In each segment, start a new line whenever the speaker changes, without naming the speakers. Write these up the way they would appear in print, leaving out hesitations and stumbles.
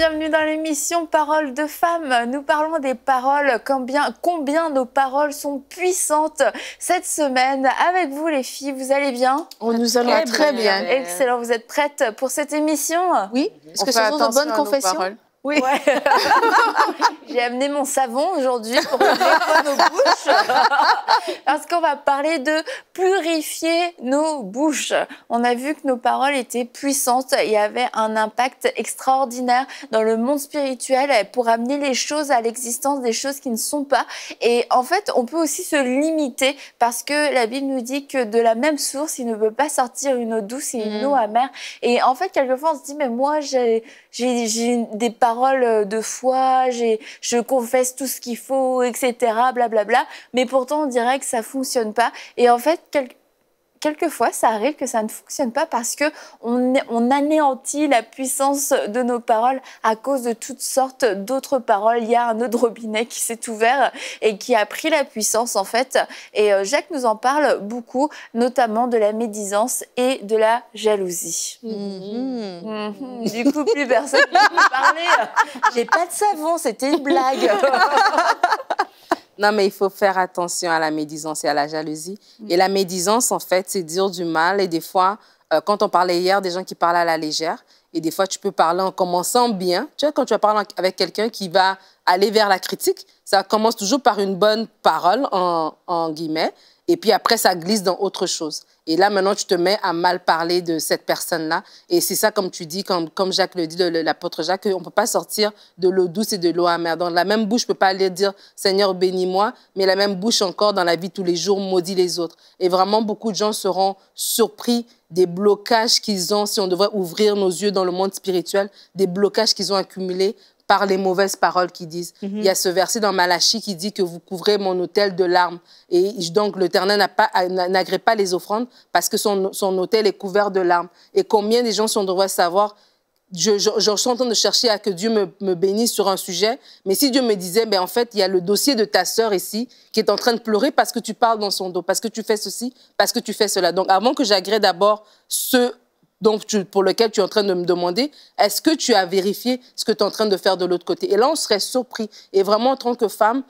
bienvenue dans l'émission Paroles de femmes. Nous parlons des paroles, combien nos paroles sont puissantes cette semaine. Avec vous les filles, vous allez bien?
Nous allons très bien.
Excellent, vous êtes prêtes pour cette émission?
Oui, est-ce que ce sont de bonnes confessions?
Oui. Ouais. J'ai amené mon savon aujourd'hui pour nettoyer nos bouches. Parce qu'on va parler de purifier nos bouches. On a vu que nos paroles étaient puissantes. Il y avait un impact extraordinaire dans le monde spirituel pour amener les choses à l'existence, des choses qui ne sont pas. Et en fait, on peut aussi se limiter parce que la Bible nous dit que de la même source, il ne peut pas sortir une eau douce et une eau amère. Et en fait, quelquefois, on se dit, mais moi, j'ai des paroles de foi, je confesse tout ce qu'il faut, etc., blablabla. Mais pourtant, on dirait que ça fonctionne pas. Et en fait, quelquefois, ça arrive que ça ne fonctionne pas parce que on anéantit la puissance de nos paroles à cause de toutes sortes d'autres paroles. Il y a un autre robinet qui s'est ouvert et qui a pris la puissance, en fait. Et Jacques nous en parle beaucoup, notamment de la médisance et de la jalousie. Du coup, plus personne ne peut parler. J'ai pas de savon, c'était une blague.
Non, mais il faut faire attention à la médisance et à la jalousie. Et la médisance, en fait, c'est dire du mal. Et des fois, quand on parlait hier, des gens qui parlent à la légère. Et des fois, tu peux parler en commençant bien. Tu vois, quand tu vas parler avec quelqu'un qui va aller vers la critique, ça commence toujours par une bonne parole, en guillemets. Et puis après, ça glisse dans autre chose. Et là, maintenant, tu te mets à mal parler de cette personne-là. Et c'est ça, comme tu dis, comme Jacques le dit, l'apôtre Jacques, on ne peut pas sortir de l'eau douce et de l'eau amère. Dans la même bouche, je ne peux pas aller dire « Seigneur, bénis-moi », mais la même bouche encore, dans la vie de tous les jours, maudit les autres. Et vraiment, beaucoup de gens seront surpris des blocages qu'ils ont, si on devrait ouvrir nos yeux dans le monde spirituel, des blocages qu'ils ont accumulés par les mauvaises paroles qu'ils disent. Il y a ce verset dans Malachie qui dit que vous couvrez mon autel de larmes. Et donc, l'Éternel n'agrée pas les offrandes parce que son autel est couvert de larmes. Et combien de gens, si on devrait savoir, je suis en train de chercher à que Dieu me bénisse sur un sujet, mais si Dieu me disait, ben, en fait, il y a le dossier de ta sœur ici qui est en train de pleurer parce que tu parles dans son dos, parce que tu fais ceci, parce que tu fais cela. Donc, avant que j'agrée d'abord pour lequel tu es en train de me demander, est-ce que tu as vérifié ce que tu es en train de faire de l'autre côté? Et là, on serait surpris. Et vraiment, en tant que femme,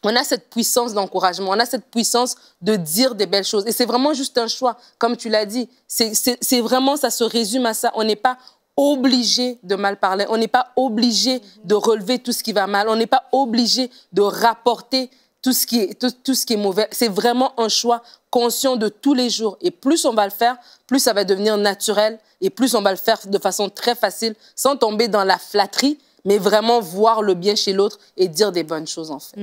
on a cette puissance d'encouragement, on a cette puissance de dire des belles choses. Et c'est vraiment juste un choix, comme tu l'as dit. C'est vraiment, ça se résume à ça. On n'est pas obligé de mal parler, on n'est pas obligé de relever tout ce qui va mal, on n'est pas obligé de rapporter tout ce qui est mauvais. C'est vraiment un choix conscient de tous les jours. Et plus on va le faire, plus ça va devenir naturel et plus on va le faire de façon très facile, sans tomber dans la flatterie, mais vraiment voir le bien chez l'autre et dire des bonnes choses, en fait.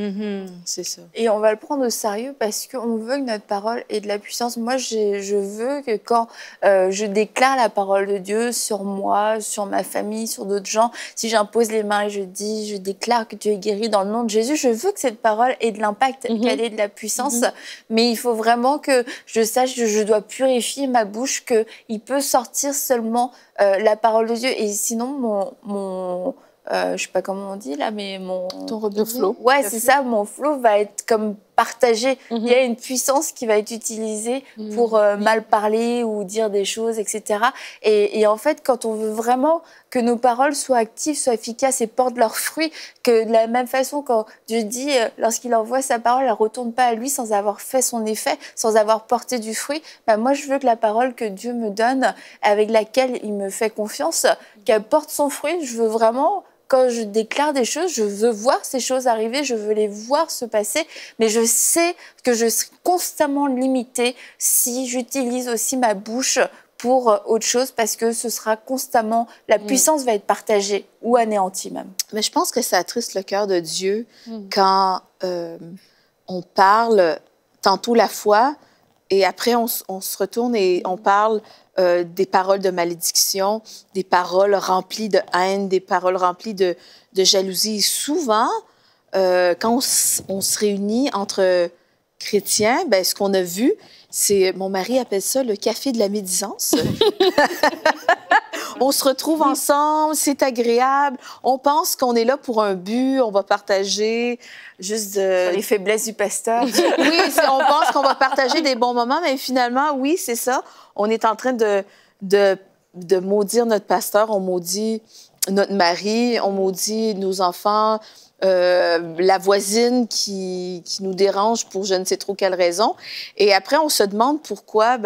C'est ça.
Et on va le prendre au sérieux parce qu'on veut que notre parole ait de la puissance. Moi, je veux que quand je déclare la parole de Dieu sur moi, sur ma famille, sur d'autres gens, si j'impose les mains et je déclare que Dieu est guéri dans le nom de Jésus, je veux que cette parole ait de l'impact, qu'elle ait de la puissance. Mais il faut vraiment que je sache que je dois purifier ma bouche, qu'il peut sortir seulement la parole de Dieu. Et sinon, je sais pas comment on dit là, mais
Le flow.
Ouais, c'est ça, mon flow va être comme partagé. Il y a une puissance qui va être utilisée pour mal parler ou dire des choses, etc. Et en fait, quand on veut vraiment que nos paroles soient actives, soient efficaces et portent leurs fruits, que de la même façon, quand Dieu dit, lorsqu'il envoie sa parole, elle ne retourne pas à lui sans avoir fait son effet, sans avoir porté du fruit, ben moi, je veux que la parole que Dieu me donne, avec laquelle il me fait confiance, qu'elle porte son fruit. Je veux vraiment... Quand je déclare des choses, je veux voir ces choses arriver, je veux les voir se passer, mais je sais que je serai constamment limitée si j'utilise aussi ma bouche pour autre chose, parce que ce sera constamment, la puissance va être partagée ou anéantie même.
Mais je pense que ça attriste le cœur de Dieu quand on parle tantôt la foi et après on se retourne et on parle des paroles de malédiction, des paroles remplies de haine, des paroles remplies de jalousie. Et souvent, quand on se réunit entre chrétiens, ben, ce qu'on a vu, c'est, mon mari appelle ça le café de la médisance. On se retrouve ensemble, c'est agréable. On pense qu'on est là pour un but, on va partager juste
Sur les faiblesses du pasteur.
Oui, on pense qu'on va partager des bons moments, mais finalement, oui, c'est ça. On est en train de maudire notre pasteur, on maudit notre mari, on maudit nos enfants, la voisine qui nous dérange pour je ne sais trop quelle raison. Et après, on se demande pourquoi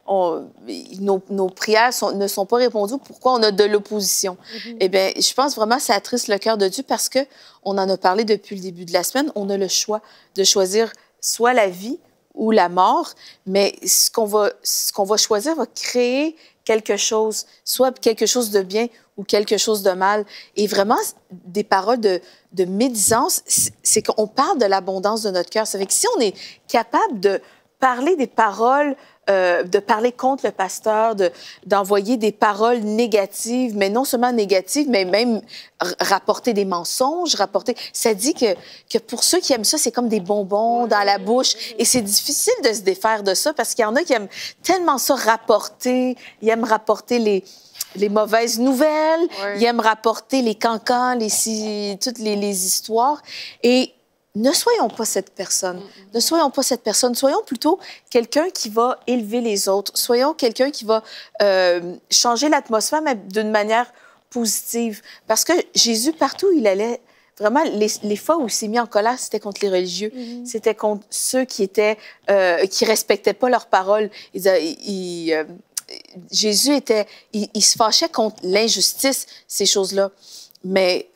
nos prières ne sont pas répondues, pourquoi on a de l'opposition. Eh bien, je pense vraiment que ça attriste le cœur de Dieu parce qu'on en a parlé depuis le début de la semaine. On a le choix de choisir soit la vie ou la mort, mais ce qu'on va choisir va créer quelque chose, soit quelque chose de bien ou quelque chose de mal. Et vraiment, des paroles de médisance, c'est qu'on parle de l'abondance de notre cœur. Ça fait que si on est capable de parler des paroles, de parler contre le pasteur, d'envoyer des paroles négatives, mais non seulement négatives, mais même rapporter des mensonges, Ça dit que pour ceux qui aiment ça, c'est comme des bonbons dans la bouche. Et c'est difficile de se défaire de ça parce qu'il y en a qui aiment tellement ça rapporter. Ils aiment rapporter les mauvaises nouvelles, ils aiment rapporter les cancans, toutes les histoires. Et ne soyons pas cette personne. Ne soyons pas cette personne. Soyons plutôt quelqu'un qui va élever les autres. Soyons quelqu'un qui va changer l'atmosphère, mais d'une manière positive. Parce que Jésus, partout où il allait, vraiment, les fois où il s'est mis en colère, c'était contre les religieux. C'était contre ceux qui respectaient pas leurs paroles. Jésus il se fâchait contre l'injustice, ces choses-là. Mais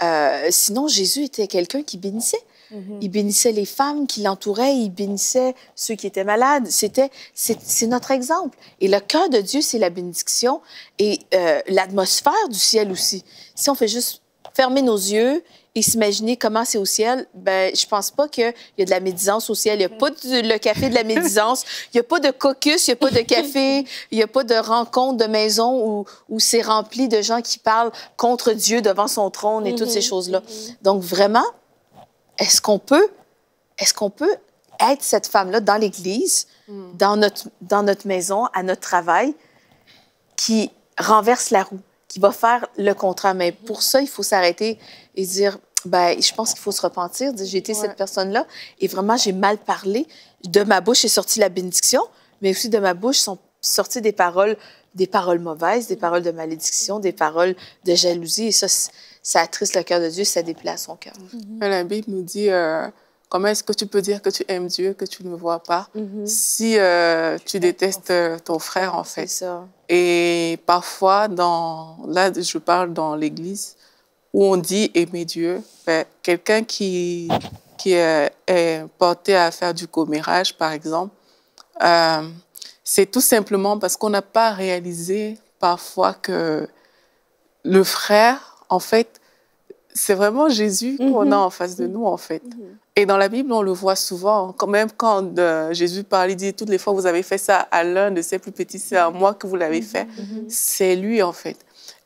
sinon, Jésus était quelqu'un qui bénissait. Il bénissait les femmes qui l'entouraient, il bénissait ceux qui étaient malades. C'est notre exemple. Et le cœur de Dieu, c'est la bénédiction et l'atmosphère du ciel aussi. Si on fait juste fermer nos yeux et s'imaginer comment c'est au ciel, ben je pense pas qu'il y a de la médisance au ciel. Il n'y a pas le café de la médisance, il n'y a pas de caucus, il n'y a pas de café, il n'y a pas de rencontre de maison où c'est rempli de gens qui parlent contre Dieu devant son trône et toutes ces choses-là. Donc vraiment, est-ce qu'on peut être cette femme-là dans l'Église, dans notre maison, à notre travail, qui renverse la roue, qui va faire le contraire? Mais pour ça, il faut s'arrêter et dire, ben, je pense qu'il faut se repentir. J'ai été cette personne-là et vraiment, j'ai mal parlé. De ma bouche est sortie la bénédiction, mais aussi de ma bouche sont sorties des paroles mauvaises, des paroles de malédiction, des paroles de jalousie. Et ça attriste le cœur de Dieu, ça déplaît à son cœur.
La Bible nous dit, comment est-ce que tu peux dire que tu aimes Dieu, que tu ne le vois pas, si tu détestes ton frère, en fait.
C'est ça.
Et parfois, là, je parle dans l'Église, où on dit aimer Dieu, ben, quelqu'un qui est porté à faire du commérage, par exemple, c'est tout simplement parce qu'on n'a pas réalisé parfois que le frère, en fait, c'est vraiment Jésus qu'on a en face de nous, en fait. Et dans la Bible, on le voit souvent. Même quand Jésus parle, il dit, toutes les fois que vous avez fait ça à l'un de ses plus petits, c'est à moi que vous l'avez fait. C'est lui, en fait.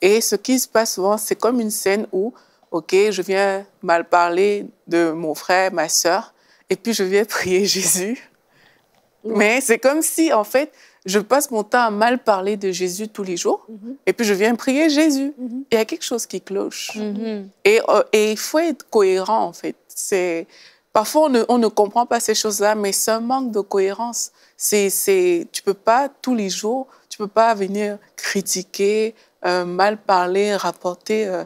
Et ce qui se passe souvent, c'est comme une scène où, OK, je viens mal parler de mon frère, ma sœur, et puis je viens prier Jésus. Mais c'est comme si, en fait, je passe mon temps à mal parler de Jésus tous les jours, et puis je viens prier Jésus. Il y a quelque chose qui cloche. Et il faut être cohérent, en fait. Parfois, on ne comprend pas ces choses-là, mais c'est un manque de cohérence. Tu peux pas, tous les jours, tu peux pas venir critiquer, mal parler, rapporter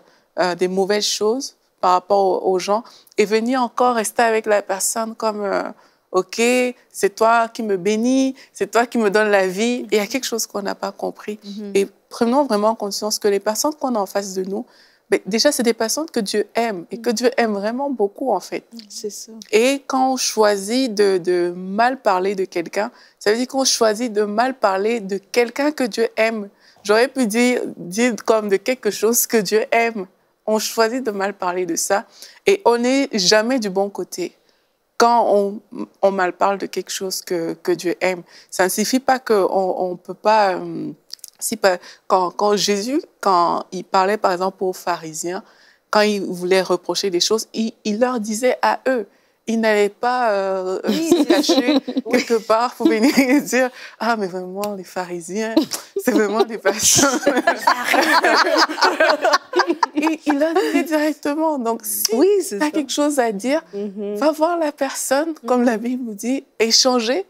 des mauvaises choses par rapport aux gens, et venir encore rester avec la personne comme... OK, c'est toi qui me bénis, c'est toi qui me donnes la vie. Et il y a quelque chose qu'on n'a pas compris. Et prenons vraiment conscience que les personnes qu'on a en face de nous, ben, déjà, c'est des personnes que Dieu aime et que Dieu aime vraiment beaucoup, en fait.
C'est ça.
Et quand on choisit de mal parler de quelqu'un, ça veut dire qu'on choisit de mal parler de quelqu'un que Dieu aime. J'aurais pu dire comme de quelque chose que Dieu aime. On choisit de mal parler de ça et on n'est jamais du bon côté. Quand on mal parle de quelque chose que Dieu aime, ça ne signifie pas qu'on ne peut pas... quand Jésus, quand il parlait par exemple aux pharisiens, quand il voulait reprocher des choses, il leur disait à eux. Il n'allait pas se cacher quelque part pour venir dire « Ah, mais vraiment, les pharisiens, c'est vraiment des personnes... » Il leur disait directement. Donc, si tu as quelque chose à dire, va voir la personne, comme la Bible nous dit, échanger.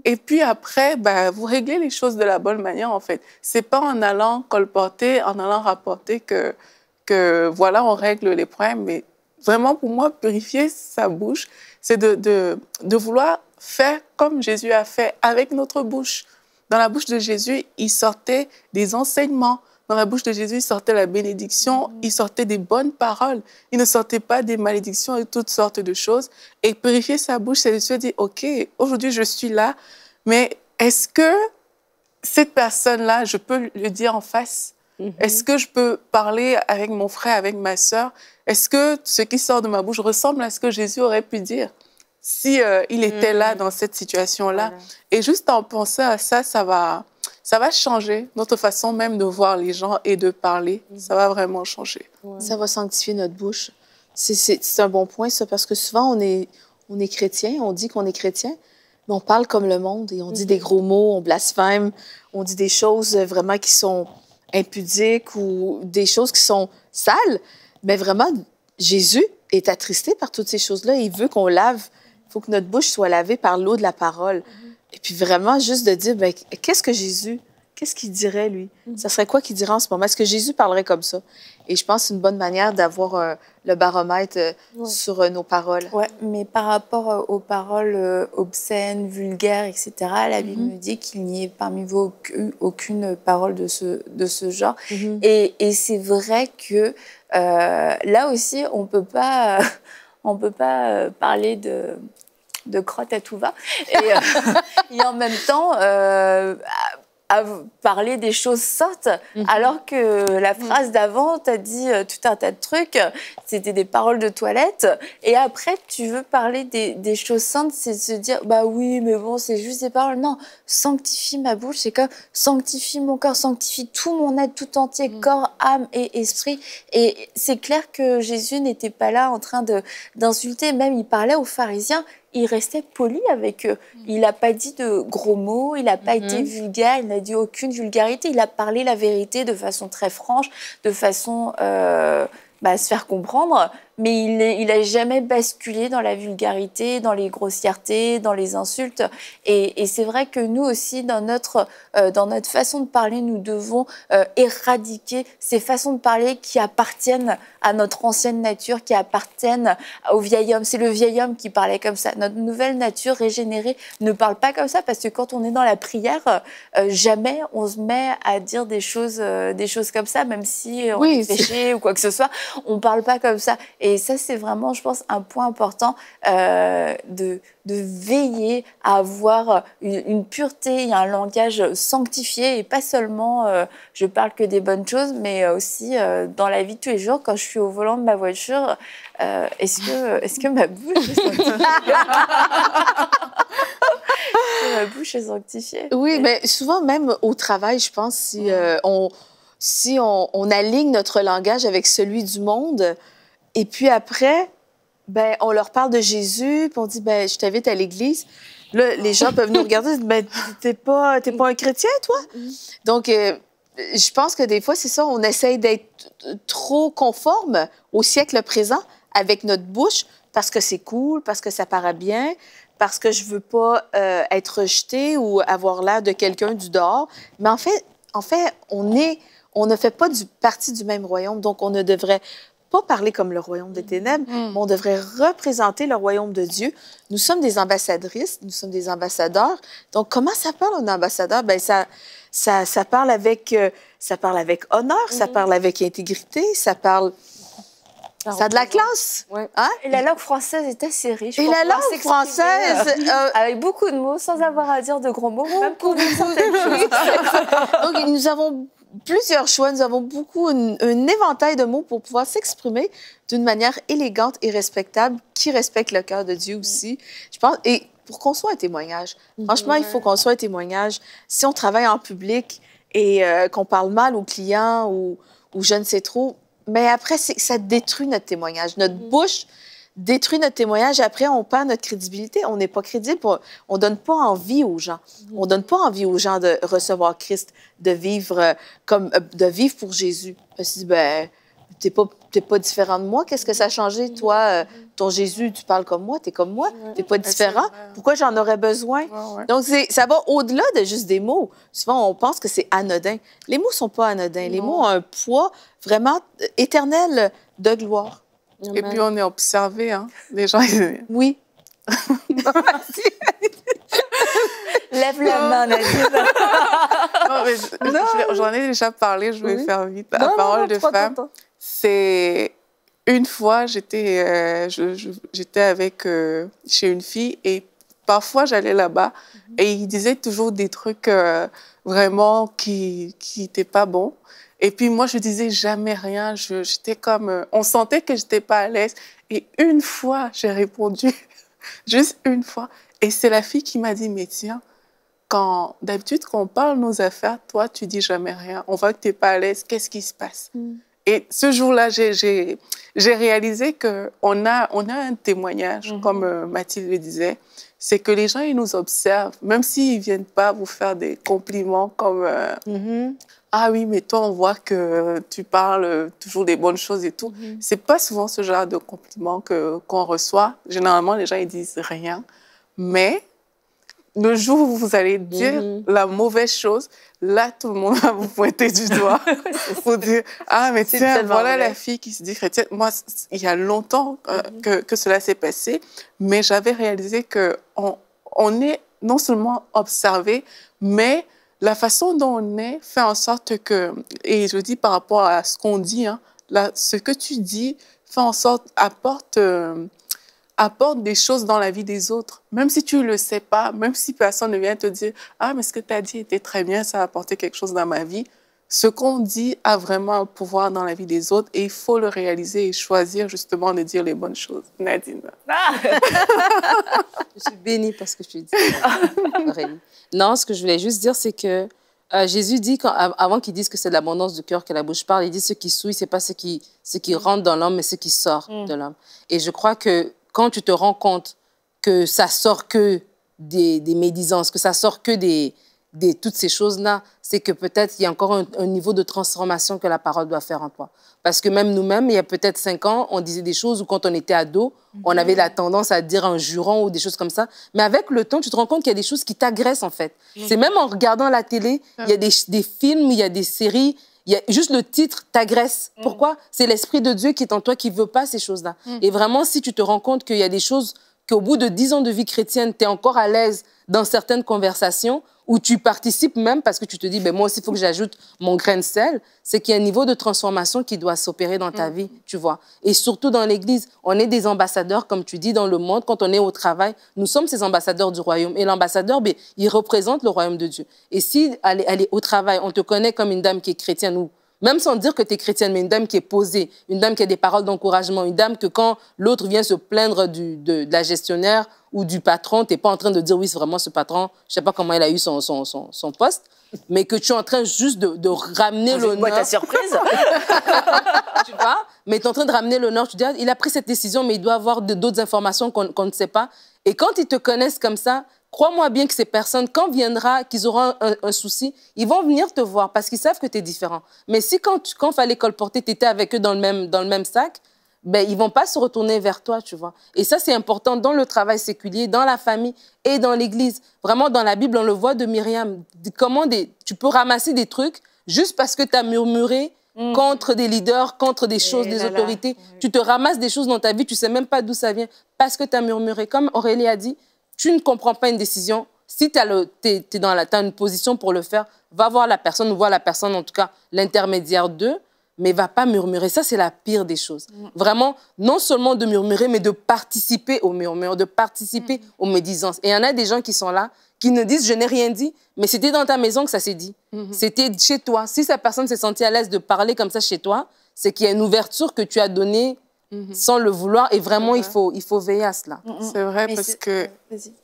Et puis après, bah, vous réglez les choses de la bonne manière, en fait. Ce n'est pas en allant colporter, en allant rapporter que que, voilà, on règle les problèmes. Mais vraiment, pour moi, purifier sa bouche, c'est de vouloir faire comme Jésus a fait avec notre bouche. Dans la bouche de Jésus, il sortait des enseignements. Dans la bouche de Jésus, il sortait la bénédiction, il sortait des bonnes paroles. Il ne sortait pas des malédictions et toutes sortes de choses. Et purifier sa bouche, c'est de se dire, OK, aujourd'hui, je suis là, mais est-ce que cette personne-là, je peux le dire en face? Est-ce que je peux parler avec mon frère, avec ma sœur? Est-ce que ce qui sort de ma bouche ressemble à ce que Jésus aurait pu dire si il était là dans cette situation-là? Voilà. Et juste en pensant à ça, ça va changer notre façon même de voir les gens et de parler. Ça va vraiment changer.
Ça va sanctifier notre bouche. C'est un bon point, ça, parce que souvent, on est chrétien, on dit qu'on est chrétien, mais on parle comme le monde et on dit des gros mots, on blasphème, on dit des choses vraiment qui sont impudiques ou des choses qui sont sales. Mais vraiment, Jésus est attristé par toutes ces choses-là. Il veut qu'on lave. Il faut que notre bouche soit lavée par l'eau de la parole. Et puis vraiment, juste de dire, ben, qu'est-ce que Jésus, qu'est-ce qu'il dirait, lui? Ça serait quoi qu'il dirait en ce moment? Est-ce que Jésus parlerait comme ça? Et je pense que c'est une bonne manière d'avoir le baromètre sur nos paroles.
Oui, mais par rapport aux paroles obscènes, vulgaires, etc., la Bible me dit qu'il n'y ait parmi vous aucune parole de ce genre. Et c'est vrai que là aussi, on peut pas parler de crotte à tout va. Et en même temps, à parler des choses saintes, alors que la phrase d'avant t'a dit tout un tas de trucs, c'était des paroles de toilette, et après tu veux parler des choses saintes, c'est de se dire, bah oui, mais bon, c'est juste des paroles. Non, sanctifie ma bouche, c'est comme sanctifie mon corps, sanctifie tout mon être tout entier, corps, âme et esprit. Et c'est clair que Jésus n'était pas là en train d'insulter, même il parlait aux pharisiens, il restait poli avec eux. Il n'a pas dit de gros mots, il n'a pas été vulgaire, il n'a dit aucune vulgarité. Il a parlé la vérité de façon très franche, de façon à se faire comprendre, mais il n'a jamais basculé dans la vulgarité, dans les grossièretés, dans les insultes. Et c'est vrai que nous aussi, dans notre façon de parler, nous devons éradiquer ces façons de parler qui appartiennent à notre ancienne nature, qui appartiennent au vieil homme. C'est le vieil homme qui parlait comme ça. Notre nouvelle nature régénérée ne parle pas comme ça, parce que quand on est dans la prière, jamais on se met à dire des choses comme ça, même si on est péché ou quoi que ce soit. On ne parle pas comme ça. Et ça, c'est vraiment, je pense, un point important de veiller à avoir une pureté et un langage sanctifié, et pas seulement je parle que des bonnes choses, mais aussi dans la vie de tous les jours, quand je suis au volant de ma voiture, est-ce que ma bouche est sanctifiée? Ma bouche est sanctifiée.
Oui, mais souvent, même au travail, je pense, si on aligne notre langage avec celui du monde, et puis après, ben, on leur parle de Jésus, puis on dit, ben, je t'invite à l'église. Là, les gens peuvent nous regarder et dire, ben, t'es pas un chrétien, toi? Donc, je pense que des fois, c'est ça, on essaye d'être trop conforme au siècle présent avec notre bouche, parce que c'est cool, parce que ça paraît bien, parce que je veux pas être rejetée ou avoir l'air de quelqu'un du dehors. Mais en fait, on ne fait pas partie du même royaume, donc on ne devrait pas parler comme le royaume des ténèbres, mais on devrait représenter le royaume de Dieu. Nous sommes des ambassadrices, nous sommes des ambassadeurs. Donc, comment ça parle un ambassadeur? Ben, ça parle avec honneur, ça parle avec intégrité, ça a de la classe.
Ouais. Hein? Et la langue française est assez riche.
Et la langue française...
avec beaucoup de mots, sans avoir à dire de gros mots, même pour dire certaines choses.
Donc, nous avons plusieurs choix, nous avons un éventail de mots pour pouvoir s'exprimer d'une manière élégante et respectable, qui respecte le cœur de Dieu aussi, je pense. Et pour qu'on soit un témoignage. Franchement, il faut qu'on soit un témoignage. Si on travaille en public et qu'on parle mal aux clients ou je ne sais trop, mais après, ça détruit notre témoignage. Notre bouche détruit notre témoignage. Après, on perd notre crédibilité. On n'est pas crédible. On ne donne pas envie aux gens. On ne donne pas envie aux gens de recevoir Christ, de vivre pour Jésus. Parce que, ben, t'es pas différent de moi. Qu'est-ce que ça a changé? Toi, ton Jésus, tu parles comme moi, t'es comme moi. T'es pas différent. Pourquoi j'en aurais besoin? Donc, ça va au-delà de juste des mots. Souvent, on pense que c'est anodin. Les mots sont pas anodins. Les mots ont un poids vraiment éternel de gloire.
Et puis, on est observé, hein. Les gens,
Oui.
Lève la main, Nadine.
J'en ai déjà parlé, je vais faire vite. La parole de femme, c'est... Une fois, j'étais avec chez une fille et parfois, j'allais là-bas et il disait toujours des trucs vraiment qui n'étaient pas bons. Et puis moi, je disais jamais rien. J'étais comme... on sentait que j'étais pas à l'aise. Et une fois, j'ai répondu, juste une fois. Et c'est la fille qui m'a dit, mais tiens, d'habitude, quand on parle de nos affaires, toi, tu dis jamais rien. On voit que tu n'es pas à l'aise. Qu'est-ce qui se passe? Et ce jour-là, j'ai réalisé qu'on a un témoignage, comme Mathilde le disait, c'est que les gens, ils nous observent, même s'ils ne viennent pas vous faire des compliments comme ah oui, mais toi, on voit que tu parles toujours des bonnes choses et tout. C'est pas souvent ce genre de compliments qu'on reçoit. Généralement, les gens, ils disent rien. Mais le jour où vous allez dire la mauvaise chose, là, tout le monde va vous pointer du doigt pour dire « Ah, mais tiens, voilà la fille qui se dit chrétienne. » Moi, il y a longtemps que cela s'est passé, mais j'avais réalisé qu'on est non seulement observé, mais la façon dont on est fait en sorte que, et je dis par rapport à ce qu'on dit, hein, ce que tu dis fait en sorte, apporte des choses dans la vie des autres. Même si tu ne le sais pas, même si personne ne vient te dire « Ah, mais ce que tu as dit était très bien, ça a apporté quelque chose dans ma vie », ce qu'on dit a vraiment un pouvoir dans la vie des autres et il faut le réaliser et choisir justement de dire les bonnes choses. Nadine.
Je suis bénie parce que tu dis. Non, ce que je voulais juste dire, c'est que Jésus dit, avant qu'il dise que c'est de l'abondance du cœur que la bouche parle, il dit ce qui souille, ce n'est pas ce qui rentre dans l'homme, mais ce qui sort de l'homme. Et je crois que quand tu te rends compte que ça sort que des médisances, que ça sort que toutes ces choses-là, c'est que peut-être il y a encore un niveau de transformation que la parole doit faire en toi. Parce que même nous-mêmes, il y a peut-être 5 ans, on disait des choses où quand on était ado, on avait la tendance à dire un juron ou des choses comme ça. Mais avec le temps, tu te rends compte qu'il y a des choses qui t'agressent en fait. C'est même en regardant la télé, il y a des films, il y a des séries, il y a juste le titre t'agresse. Pourquoi? C'est l'Esprit de Dieu qui est en toi qui ne veut pas ces choses-là. Et vraiment, si tu te rends compte qu'il y a des choses qu'au bout de 10 ans de vie chrétienne, tu es encore à l'aise dans certaines conversations où tu participes même parce que tu te dis, ben moi aussi, il faut que j'ajoute mon grain de sel, c'est qu'il y a un niveau de transformation qui doit s'opérer dans ta vie, tu vois. Et surtout dans l'Église, on est des ambassadeurs, comme tu dis, dans le monde. Quand on est au travail, nous sommes ces ambassadeurs du royaume. Et l'ambassadeur, ben, il représente le royaume de Dieu. Et si elle est au travail, on te connaît comme une dame qui est chrétienne ou même sans dire que tu es chrétienne, mais une dame qui est posée, une dame qui a des paroles d'encouragement, une dame que quand l'autre vient se plaindre de la gestionnaire ou du patron, tu n'es pas en train de dire « oui, c'est vraiment ce patron, je ne sais pas comment il a eu son poste », mais que tu es en train juste de ramener l'honneur.
Boîte à surprise.
Tu vois? Mais tu es en train de ramener l'honneur. Tu dis « il a pris cette décision, mais il doit avoir d'autres informations qu'on ne sait pas ». Et quand ils te connaissent comme ça, crois-moi bien que ces personnes, quand viendra, qu'ils auront un souci, ils vont venir te voir parce qu'ils savent que tu es différent. Mais si quand il fallait colporter, tu étais avec eux dans le même sac, ben, ils ne vont pas se retourner vers toi, tu vois. Et ça, c'est important dans le travail séculier, dans la famille et dans l'Église. Vraiment, dans la Bible, on le voit de Myriam. Comment tu peux ramasser des trucs juste parce que tu as murmuré contre des leaders, contre des choses, des autorités. Tu te ramasses des choses dans ta vie, tu ne sais même pas d'où ça vient parce que tu as murmuré. Comme Aurélie a dit, tu ne comprends pas une décision. Si tu as une position pour le faire, va voir la personne, ou voir la personne, en tout cas, l'intermédiaire d'eux, mais va pas murmurer. Ça, c'est la pire des choses. Vraiment, non seulement de murmurer, mais de participer au murmure, de participer aux médisances. Et il y en a des gens qui sont là, qui ne disent « je n'ai rien dit », mais c'était dans ta maison que ça s'est dit. C'était chez toi. Si cette personne s'est sentie à l'aise de parler comme ça chez toi, c'est qu'il y a une ouverture que tu as donnée sans le vouloir. Et vraiment, il faut veiller à cela.
C'est vrai, parce qu'il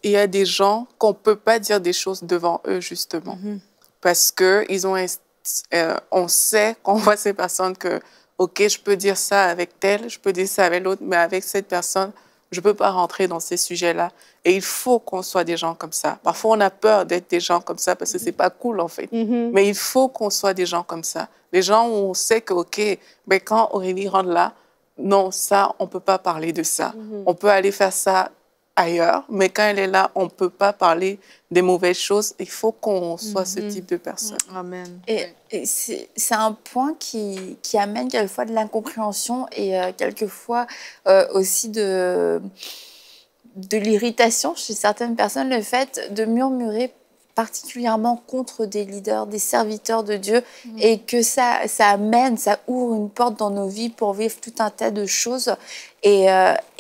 y a des gens qu'on ne peut pas dire des choses devant eux, justement. Parce qu'ils ont... on sait, quand on voit ces personnes, que, OK, je peux dire ça avec telle, je peux dire ça avec l'autre, mais avec cette personne, je ne peux pas rentrer dans ces sujets-là. Et il faut qu'on soit des gens comme ça. Parfois, on a peur d'être des gens comme ça parce que ce n'est pas cool, en fait. Mais il faut qu'on soit des gens comme ça. Les gens où on sait que, OK, mais quand Aurélie rentre là, non, ça, on ne peut pas parler de ça. On peut aller faire ça ailleurs, mais quand elle est là, on ne peut pas parler des mauvaises choses. Il faut qu'on soit ce type de personne.
Amen.
Et c'est un point qui amène quelquefois de l'incompréhension et quelquefois aussi de l'irritation chez certaines personnes, le fait de murmurer particulièrement contre des leaders, des serviteurs de Dieu, et que ça amène, ça ouvre une porte dans nos vies pour vivre tout un tas de choses. Et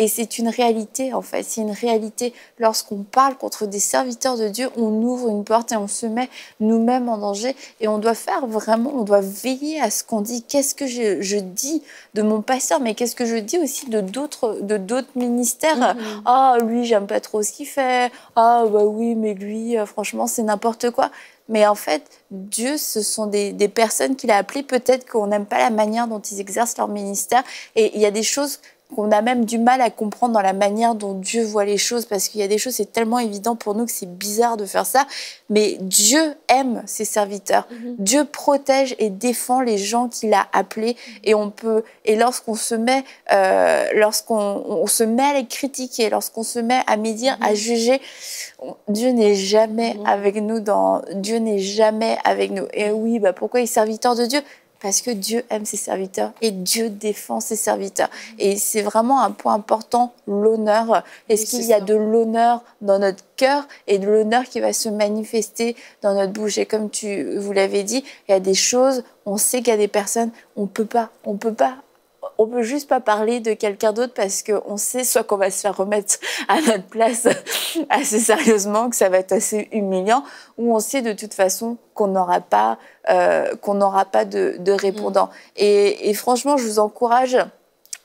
c'est une réalité, en fait. C'est une réalité. Lorsqu'on parle contre des serviteurs de Dieu, on ouvre une porte et on se met nous-mêmes en danger. Et on doit faire vraiment, on doit veiller à ce qu'on dit. Qu'est-ce que je dis de mon pasteur, mais qu'est-ce que je dis aussi de d'autres ministères. Ah, lui, j'aime pas trop ce qu'il fait. Ah, bah oui, mais lui, franchement, c'est n'importe quoi. Mais en fait, Dieu, ce sont des personnes qu'il a appelées. Peut-être qu'on n'aime pas la manière dont ils exercent leur ministère. Et il y a des choses qu'on a même du mal à comprendre dans la manière dont Dieu voit les choses, parce qu'il y a des choses, c'est tellement évident pour nous que c'est bizarre de faire ça, mais Dieu aime ses serviteurs. Dieu protège et défend les gens qu'il a appelés, et lorsqu'on se met, lorsqu'on se met à les critiquer, lorsqu'on se met à médire, à juger, Dieu n'est jamais avec nous Dieu n'est jamais avec nous. Et oui, pourquoi il est serviteur de Dieu ? Parce que Dieu aime ses serviteurs et Dieu défend ses serviteurs. Et c'est vraiment un point important, l'honneur. Est-ce qu'il y a de l'honneur dans notre cœur et de l'honneur qui va se manifester dans notre bouche? Et comme vous l'avez dit, il y a des choses, on sait qu'il y a des personnes, on peut juste pas parler de quelqu'un d'autre parce qu'on sait soit qu'on va se faire remettre à notre place assez sérieusement, que ça va être assez humiliant, ou on sait de toute façon qu'on n'aura pas de répondant. Et franchement, je vous encourage,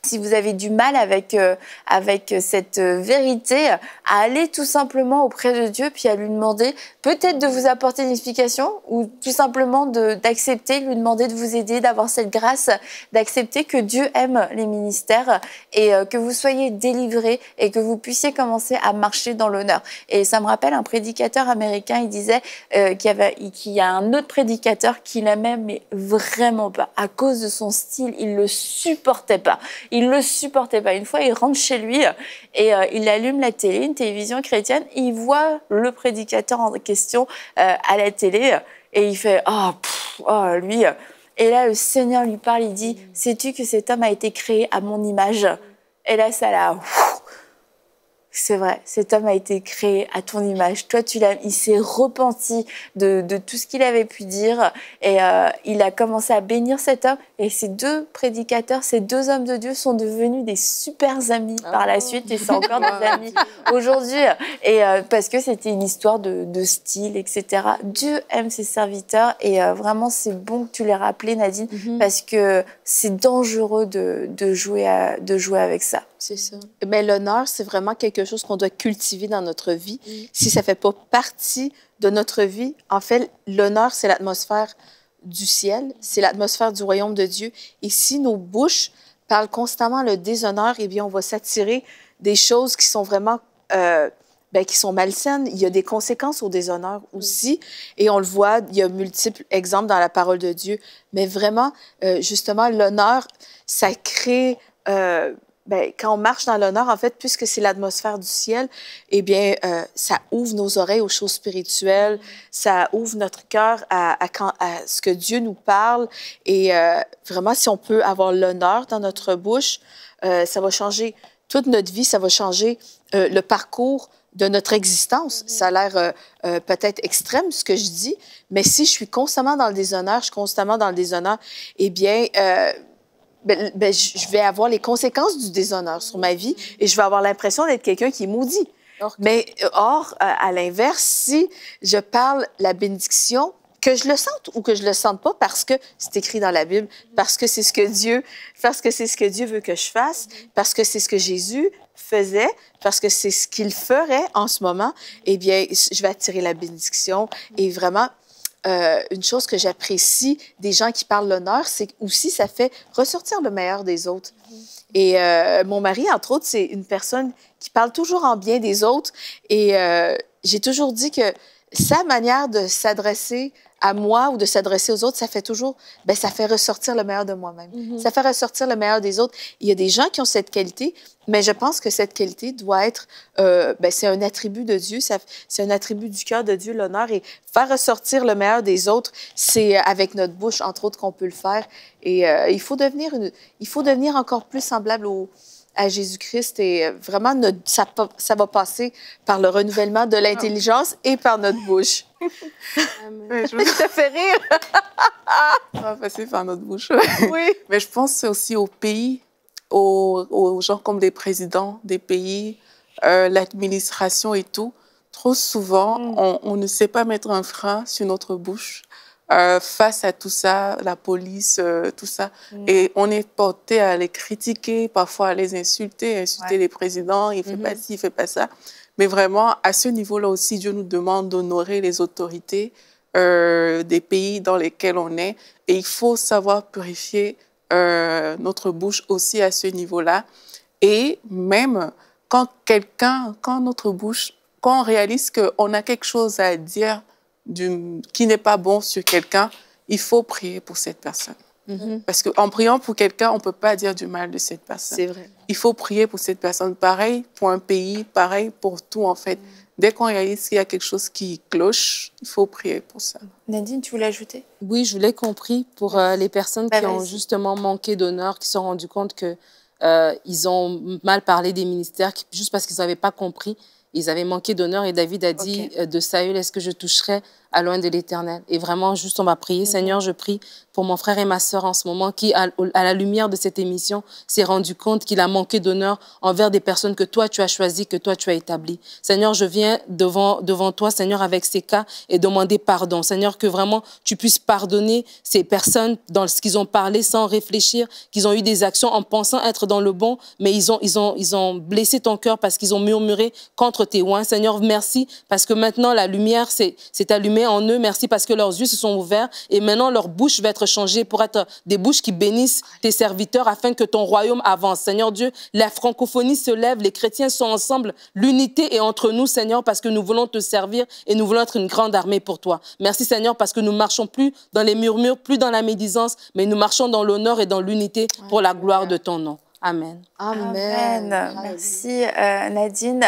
si vous avez du mal avec cette vérité, à aller tout simplement auprès de Dieu, puis à lui demander peut-être de vous apporter une explication, ou tout simplement d'accepter, lui demander de vous aider, d'avoir cette grâce, d'accepter que Dieu aime les ministères et que vous soyez délivrés et que vous puissiez commencer à marcher dans l'honneur. Et ça me rappelle un prédicateur américain, il disait qu'il y a un autre prédicateur qu'il aimait, mais vraiment pas. À cause de son style, il le supportait pas. Il le supportait pas. Une fois, il rentre chez lui et il allume la télé, une télévision chrétienne, et il voit le prédicateur en question à la télé et il fait lui. Et là, le Seigneur lui parle, il dit, sais-tu que cet homme a été créé à mon image? Et là, ça l'a... C'est vrai, cet homme a été créé à ton image. Toi, tu l'as. Il s'est repenti de tout ce qu'il avait pu dire et il a commencé à bénir cet homme. Et ces deux prédicateurs, ces deux hommes de Dieu sont devenus des super amis par la suite, et c'est encore des amis aujourd'hui. Et parce que c'était une histoire de style, etc. Dieu aime ses serviteurs et vraiment, c'est bon que tu l'aies rappelé, Nadine, parce que c'est dangereux de jouer avec ça.
C'est ça. Mais l'honneur, c'est vraiment quelque chose qu'on doit cultiver dans notre vie. Si ça ne fait pas partie de notre vie, en fait, l'honneur, c'est l'atmosphère du ciel, c'est l'atmosphère du royaume de Dieu. Et si nos bouches parlent constamment le déshonneur, eh bien, on va s'attirer des choses qui sont vraiment... qui sont malsaines. Il y a des conséquences au déshonneur aussi. Et on le voit, il y a multiples exemples dans la parole de Dieu. Mais vraiment, justement, l'honneur, ça crée... quand on marche dans l'honneur, en fait, puisque c'est l'atmosphère du ciel, eh bien, ça ouvre nos oreilles aux choses spirituelles, ça ouvre notre cœur à ce que Dieu nous parle. Et vraiment, si on peut avoir l'honneur dans notre bouche, ça va changer toute notre vie, ça va changer le parcours de notre existence. Ça a l'air peut-être extrême, ce que je dis, mais si je suis constamment dans le déshonneur, eh bien... je vais avoir les conséquences du déshonneur sur ma vie et je vais avoir l'impression d'être quelqu'un qui est maudit. Mais à l'inverse, si je parle la bénédiction, que je le sente ou que je le sente pas, parce que c'est écrit dans la Bible, parce que c'est ce que Dieu veut que je fasse, parce que c'est ce que Jésus faisait, parce que c'est ce qu'il ferait en ce moment, eh bien, je vais attirer la bénédiction et vraiment une chose que j'apprécie des gens qui parlent l'honneur, c'est aussi ça fait ressortir le meilleur des autres. Et mon mari, entre autres, c'est une personne qui parle toujours en bien des autres. Et j'ai toujours dit que sa manière de s'adresser à moi ou de s'adresser aux autres, ça fait toujours, ben ça fait ressortir le meilleur de moi-même. Ça fait ressortir le meilleur des autres. Il y a des gens qui ont cette qualité, mais je pense que cette qualité doit être, ben c'est un attribut de Dieu, c'est un attribut du cœur de Dieu, l'honneur. Et faire ressortir le meilleur des autres, c'est avec notre bouche, entre autres, qu'on peut le faire. Et il faut devenir encore plus semblable à Jésus-Christ et vraiment, ça va passer par le renouvellement de l'intelligence et par notre bouche.
Ouais,
Ça fait rire.
Ça va passer par notre bouche.
Oui.
Mais je pense aussi aux pays, aux gens comme les présidents des pays, l'administration et tout. Trop souvent, on ne sait pas mettre un frein sur notre bouche face à tout ça, la police, tout ça. Et on est porté à les critiquer, parfois à les insulter les présidents, il ne fait pas ci, il ne fait pas ça. Mais vraiment, à ce niveau-là aussi, Dieu nous demande d'honorer les autorités des pays dans lesquels on est. Et il faut savoir purifier notre bouche aussi à ce niveau-là. Et même quand notre bouche, quand on réalise qu'on a quelque chose à dire qui n'est pas bon sur quelqu'un, il faut prier pour cette personne. Parce qu'en priant pour quelqu'un, on ne peut pas dire du mal de cette personne.
C'est vrai.
Il faut prier pour cette personne. Pareil pour un pays, pareil pour tout, en fait. Dès qu'on réalise qu'il y a quelque chose qui cloche, il faut prier pour ça.
Nadine, tu voulais ajouter?
Oui, je voulais compris pour les personnes qui ont justement manqué d'honneur, qui se sont rendues compte que ils ont mal parlé des ministères juste parce qu'ils n'avaient pas compris. Ils avaient manqué d'honneur et David a dit de Saül, est-ce que je toucherai à loin de l'Éternel? Et vraiment, juste, on va prier. Seigneur, je prie pour mon frère et ma sœur en ce moment qui, à la lumière de cette émission, s'est rendu compte qu'il a manqué d'honneur envers des personnes que toi, tu as choisies, que toi, tu as établies. Seigneur, je viens devant toi, Seigneur, avec ces cas et demander pardon. Seigneur, que vraiment tu puisses pardonner ces personnes dans ce qu'ils ont parlé sans réfléchir, qu'ils ont eu des actions en pensant être dans le bon, mais ils ont blessé ton cœur parce qu'ils ont murmuré contre tes oins. Seigneur, merci parce que maintenant la lumière s'est allumée en eux. Merci parce que leurs yeux se sont ouverts et maintenant leur bouche va être changée pour être des bouches qui bénissent tes serviteurs afin que ton royaume avance. Seigneur Dieu, la francophonie se lève, les chrétiens sont ensemble, l'unité est entre nous, Seigneur, parce que nous voulons te servir et nous voulons être une grande armée pour toi. Merci, Seigneur, parce que nous marchons plus dans les murmures, plus dans la médisance, mais nous marchons dans l'honneur et dans l'unité pour la gloire de ton nom. Amen.
Amen.
Merci Nadine.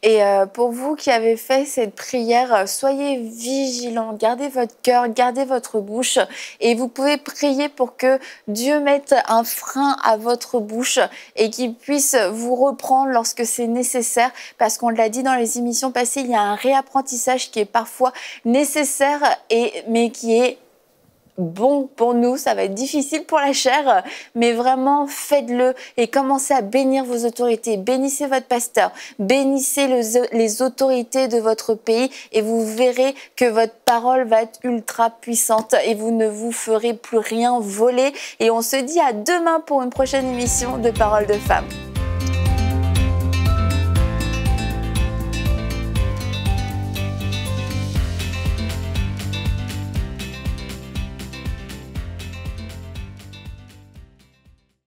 Et pour vous qui avez fait cette prière, soyez vigilants, gardez votre cœur, gardez votre bouche et vous pouvez prier pour que Dieu mette un frein à votre bouche et qu'il puisse vous reprendre lorsque c'est nécessaire parce qu'on l'a dit dans les émissions passées, il y a un réapprentissage qui est parfois nécessaire mais qui est bon pour nous, ça va être difficile pour la chair, mais vraiment faites-le et commencez à bénir vos autorités. Bénissez votre pasteur, bénissez les autorités de votre pays et vous verrez que votre parole va être ultra puissante et vous ne vous ferez plus rien voler. Et on se dit à demain pour une prochaine émission de Paroles de Femmes.